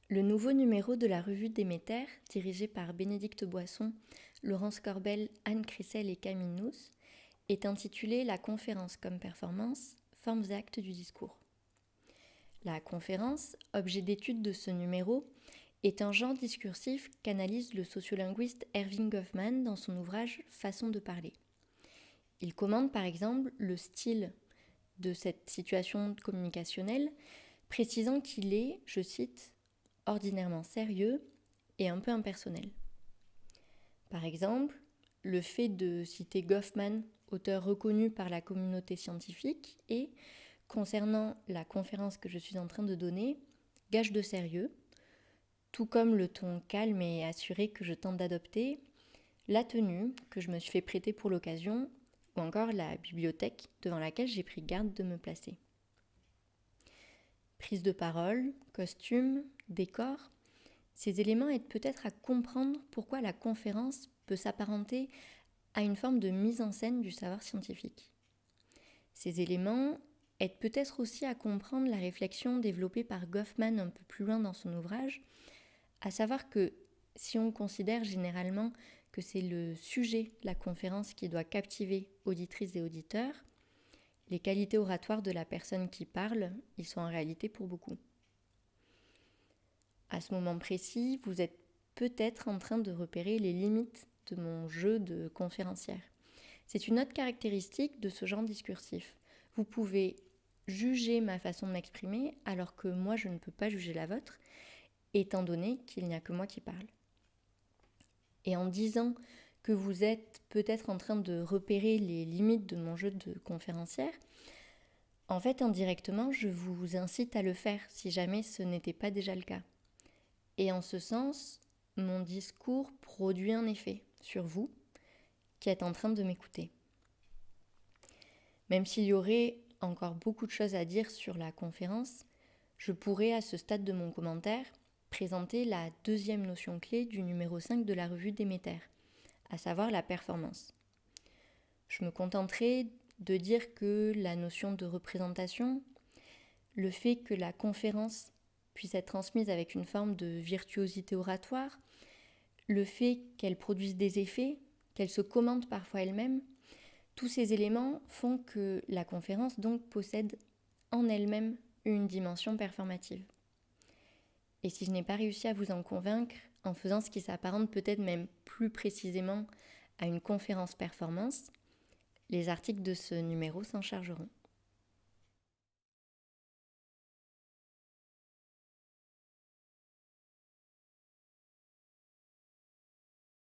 Le nouveau numéro de la revue Déméter, dirigé par Bénédicte Boisson, Laurence Corbel, Anne Crissel et Camille Nous, est intitulé La conférence comme performance, formes et actes du discours. La conférence, objet d'étude de ce numéro, est un genre discursif qu'analyse le sociolinguiste Erving Goffman dans son ouvrage Façon de parler. Il commente par exemple le style de cette situation communicationnelle, précisant qu'il est, je cite, ordinairement sérieux et un peu impersonnel. Par exemple, le fait de citer Goffman, auteur reconnu par la communauté scientifique, et, concernant la conférence que je suis en train de donner, gage de sérieux, tout comme le ton calme et assuré que je tente d'adopter, la tenue que je me suis fait prêter pour l'occasion, ou encore la bibliothèque devant laquelle j'ai pris garde de me placer. Prise de parole, costume, décor, ces éléments aident peut-être à comprendre pourquoi la conférence peut s'apparenter à une forme de mise en scène du savoir scientifique. Ces éléments aident peut-être aussi à comprendre la réflexion développée par Goffman un peu plus loin dans son ouvrage, à savoir que si on considère généralement que c'est le sujet, la conférence, qui doit captiver auditrices et auditeurs, les qualités oratoires de la personne qui parle, ils sont en réalité pour beaucoup. À ce moment précis, vous êtes peut-être en train de repérer les limites de mon jeu de conférencière. C'est une autre caractéristique de ce genre discursif. Vous pouvez juger ma façon de m'exprimer alors que moi je ne peux pas juger la vôtre, étant donné qu'il n'y a que moi qui parle. Et en disant que vous êtes peut-être en train de repérer les limites de mon jeu de conférencière, en fait indirectement je vous incite à le faire si jamais ce n'était pas déjà le cas. Et en ce sens, mon discours produit un effet sur vous qui êtes en train de m'écouter. Même s'il y aurait encore beaucoup de choses à dire sur la conférence, je pourrais à ce stade de mon commentaire présenter la deuxième notion clé du numéro 5 de la revue Déméter, à savoir la performance. Je me contenterai de dire que la notion de représentation, le fait que la conférence puisse être transmise avec une forme de virtuosité oratoire, le fait qu'elle produise des effets, qu'elle se commente parfois elle-même, tous ces éléments font que la conférence donc possède en elle-même une dimension performative. Et si je n'ai pas réussi à vous en convaincre en faisant ce qui s'apparente peut-être même plus précisément à une conférence performance, les articles de ce numéro s'en chargeront.